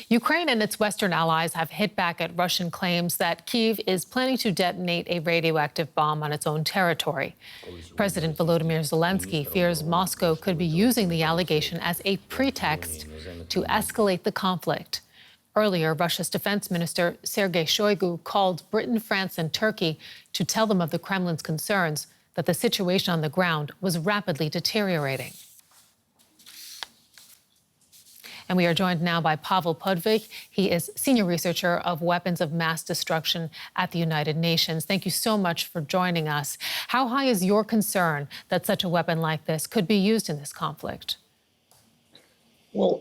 Ukraine and its Western allies have hit back at Russian claims that Kyiv is planning to detonate a radioactive bomb on its own territory. President Volodymyr Zelenskyy fears Moscow could be using the allegation as a pretext to escalate the conflict. Earlier, Russia's defense minister Sergei Shoigu called Britain, France, and Turkey to tell them of the Kremlin's concerns that the situation on the ground was rapidly deteriorating. And we are joined now by Pavel Podvig. He is senior researcher of weapons of mass destruction at the United Nations. Thank you so much for joining us. How high is your concern that such a weapon like this could be used in this conflict? Well,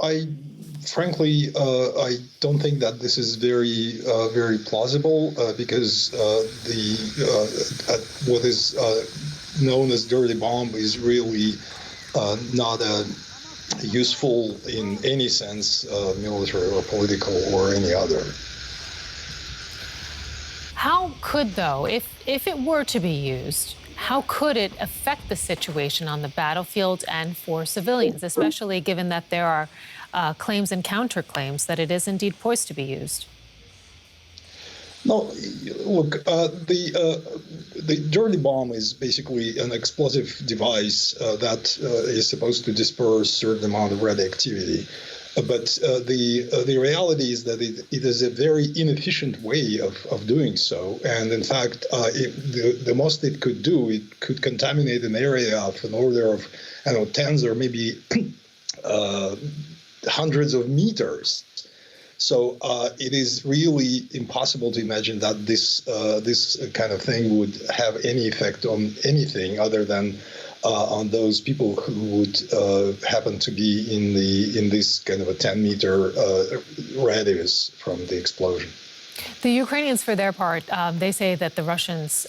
frankly, I don't think that this is very plausible because what is known as dirty bomb is really not useful in any sense, military or political or any other. How could, though, if it were to be used, how could it affect the situation on the battlefield and for civilians, especially given that there are claims and counterclaims that it is indeed poised to be used? No, look, the dirty bomb is basically an explosive device that is supposed to disperse a certain amount of radioactivity. But the reality is that it is a very inefficient way of doing so. And in fact, the most it could do, it could contaminate an area of an order of, I don't know, tens or maybe hundreds of meters. So it is really impossible to imagine that this kind of thing would have any effect on anything other than on those people who would happen to be in this kind of a 10-meter radius from the explosion. The Ukrainians, for their part, they say that the Russians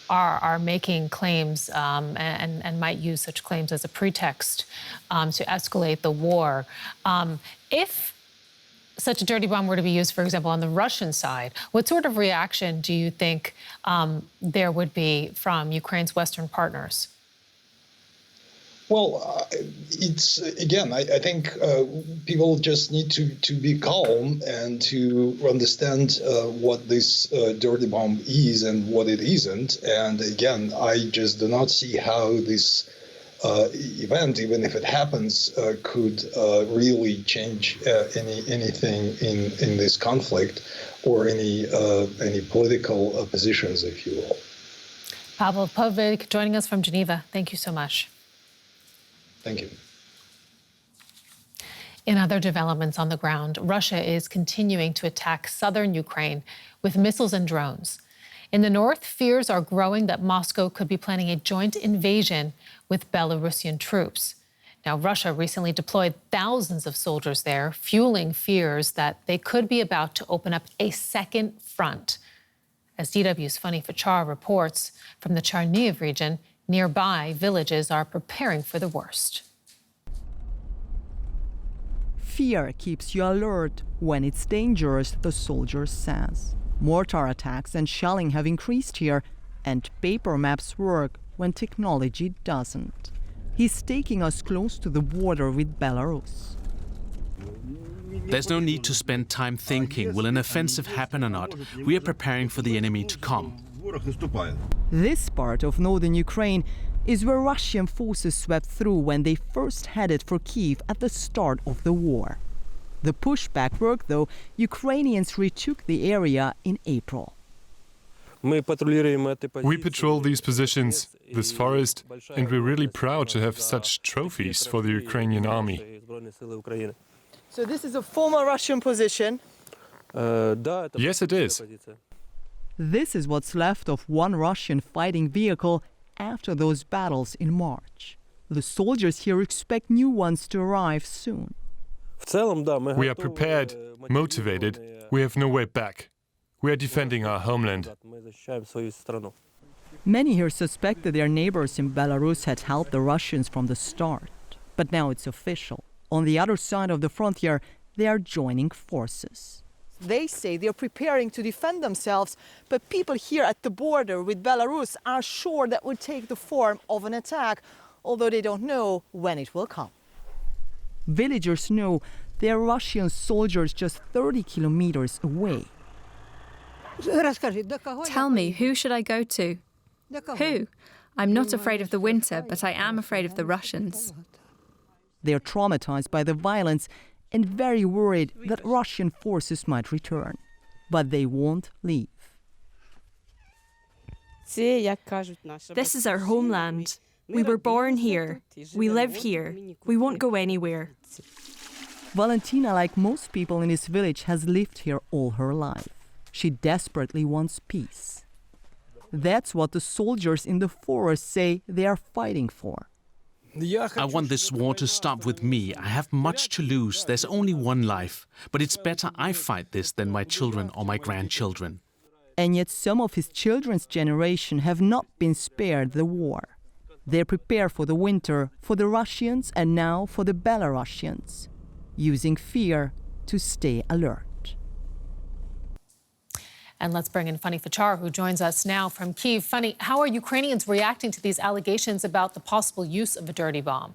are making claims and might use such claims as a pretext to escalate the war. If such a dirty bomb were to be used, for example, on the Russian side, what sort of reaction do you think there would be from Ukraine's Western partners? Well, it's again, I think people just need to be calm and to understand what this dirty bomb is and what it isn't. And again, I just do not see how this event, even if it happens, could really change anything in this conflict or any political positions, if you will. Pavel Podvig joining us from Geneva. Thank you so much. Thank you. In other developments on the ground, Russia is continuing to attack southern Ukraine with missiles and drones. In the north, fears are growing that Moscow could be planning a joint invasion with Belarusian troops. Now, Russia recently deployed thousands of soldiers there, fueling fears that they could be about to open up a second front. As DW's Funny Fachar reports, from the Chernihiv region, nearby villages are preparing for the worst. Fear keeps you alert when it's dangerous, the soldier says. Mortar attacks and shelling have increased here, and paper maps work when technology doesn't. He's taking us close to the border with Belarus. There's no need to spend time thinking, will an offensive happen or not? We are preparing for the enemy to come. This part of northern Ukraine is where Russian forces swept through when they first headed for Kyiv at the start of the war. The pushback worked, though. Ukrainians retook the area in April. We patrol these positions, this forest, and we're really proud to have such trophies for the Ukrainian army. So this is a former Russian position? Yes, it is. This is what's left of one Russian fighting vehicle after those battles in March. The soldiers here expect new ones to arrive soon. We are prepared, motivated, we have no way back. We are defending our homeland. Many here suspect that their neighbors in Belarus had helped the Russians from the start. But now it's official. On the other side of the frontier, they are joining forces. They say they're preparing to defend themselves, but people here at the border with Belarus are sure that would take the form of an attack, although they don't know when it will come. Villagers know There are Russian soldiers just 30 kilometers away. Tell me, who should I go to? Who? I'm not afraid of the winter, but I am afraid of the Russians. They're traumatized by the violence and very worried that Russian forces might return. But they won't leave. This is our homeland. We were born here. We live here. We won't go anywhere. Valentina, like most people in this village, has lived here all her life. She desperately wants peace. That's what the soldiers in the forest say they are fighting for. I want this war to stop with me. I have much to lose. There's only one life. But it's better I fight this than my children or my grandchildren. And yet some of his children's generation have not been spared the war. They're prepared for the winter, for the Russians and now for the Belarusians, using fear to stay alert. And let's bring in Fanny Fachar, who joins us now from Kyiv. Fanny, how are Ukrainians reacting to these allegations about the possible use of a dirty bomb?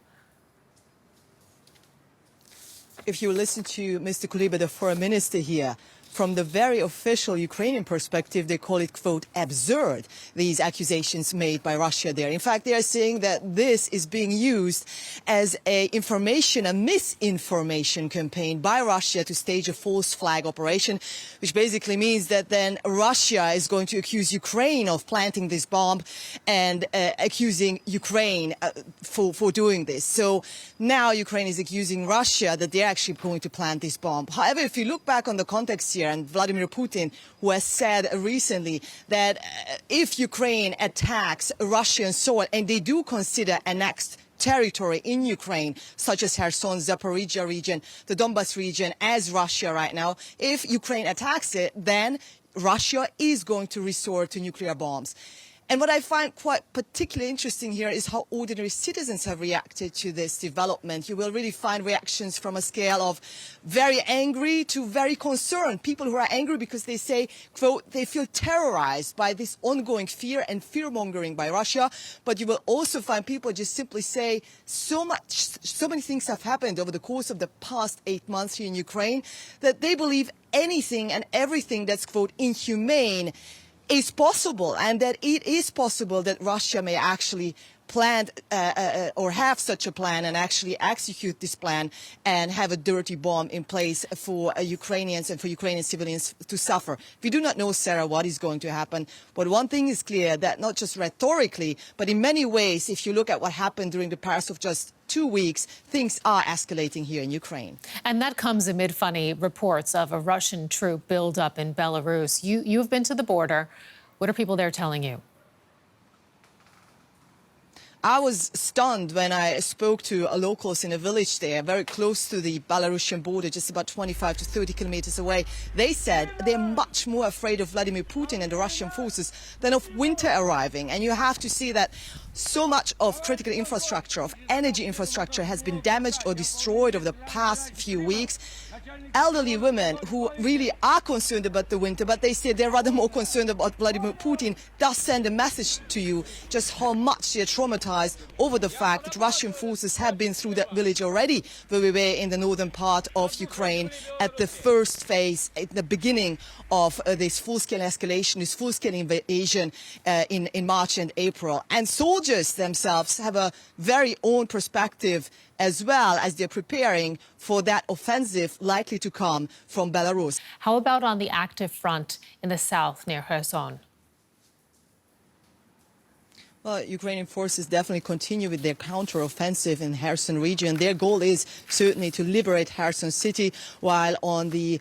If you listen to Mr. Kuleba, the foreign minister here, from the very official Ukrainian perspective, they call it, quote, absurd, these accusations made by Russia there. In fact, they are saying that this is being used as a misinformation campaign by Russia to stage a false flag operation, which basically means that then Russia is going to accuse Ukraine of planting this bomb and accusing Ukraine for doing this. So now Ukraine is accusing Russia that they're actually going to plant this bomb. However, if you look back on the context here, and Vladimir Putin, who has said recently that if Ukraine attacks Russian soil, and they do consider annexed territory in Ukraine, such as Kherson, Zaporizhia region, the Donbas region, as Russia right now, if Ukraine attacks it, then Russia is going to resort to nuclear bombs. And what I find quite particularly interesting here is how ordinary citizens have reacted to this development. You will really find reactions from a scale of very angry to very concerned. People who are angry because they say, quote, they feel terrorized by this ongoing fear and fear-mongering by Russia. But you will also find people just simply say, so many things have happened over the course of the past 8 months here in Ukraine that they believe anything and everything that's, quote, inhumane is possible, and that it is possible that Russia may actually plan or have such a plan and actually execute this plan and have a dirty bomb in place for Ukrainians and for Ukrainian civilians to suffer. We do not know, Sarah, what is going to happen. But one thing is clear, that not just rhetorically, but in many ways, if you look at what happened during the past of just 2 weeks, things are escalating here in Ukraine. And that comes amid funny reports of a Russian troop buildup in Belarus. You've been to the border. What are people there telling you? I was stunned when I spoke to locals in a village there, very close to the Belarusian border, just about 25 to 30 kilometers away. They said they're much more afraid of Vladimir Putin and the Russian forces than of winter arriving. And you have to see that so much of critical infrastructure, of energy infrastructure, has been damaged or destroyed over the past few weeks. Elderly women who really are concerned about the winter, but they say they're rather more concerned about Vladimir Putin, does send a message to you just how much they're traumatized over the fact that Russian forces have been through that village already, where we were in the northern part of Ukraine at the first phase, at the beginning of this full-scale escalation, this full-scale invasion in March and April. And soldiers themselves have a very own perspective as well as they're preparing for that offensive likely to come from Belarus. How about on the active front in the south near Kherson? Well, Ukrainian forces definitely continue with their counter-offensive in Kherson region. Their goal is certainly to liberate Kherson city, while on the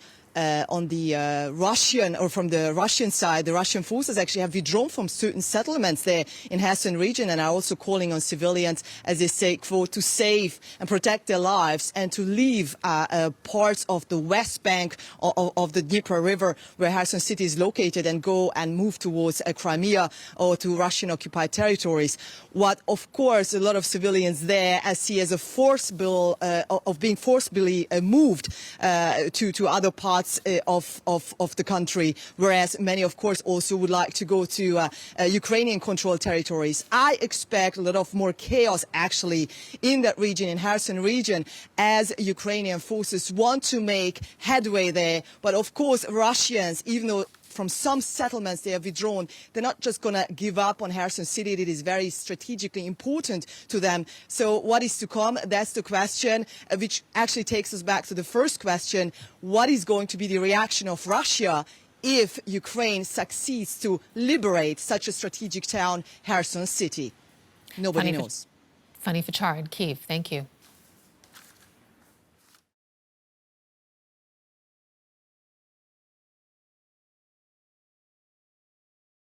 Russian, or from the Russian side, the Russian forces actually have withdrawn from certain settlements there in Kherson region and are also calling on civilians, as they say, quote, to save and protect their lives and to leave parts of the west bank of the Dnipro River, where Kherson city is located, and go and move towards Crimea or to Russian-occupied territories. What, of course, a lot of civilians there see as a force bill of being forcibly moved to other parts parts of the country, whereas many, of course, also would like to go to Ukrainian-controlled territories. I expect a lot of more chaos, actually, in that region, in Kherson region, as Ukrainian forces want to make headway there. But, of course, Russians, even though from some settlements they have withdrawn, they're not just going to give up on Kherson city. It is very strategically important to them. So what is to come? That's the question, which actually takes us back to the first question. What is going to be the reaction of Russia if Ukraine succeeds to liberate such a strategic town, Kherson city? Nobody knows. Funny Fachar in Kyiv. Thank you.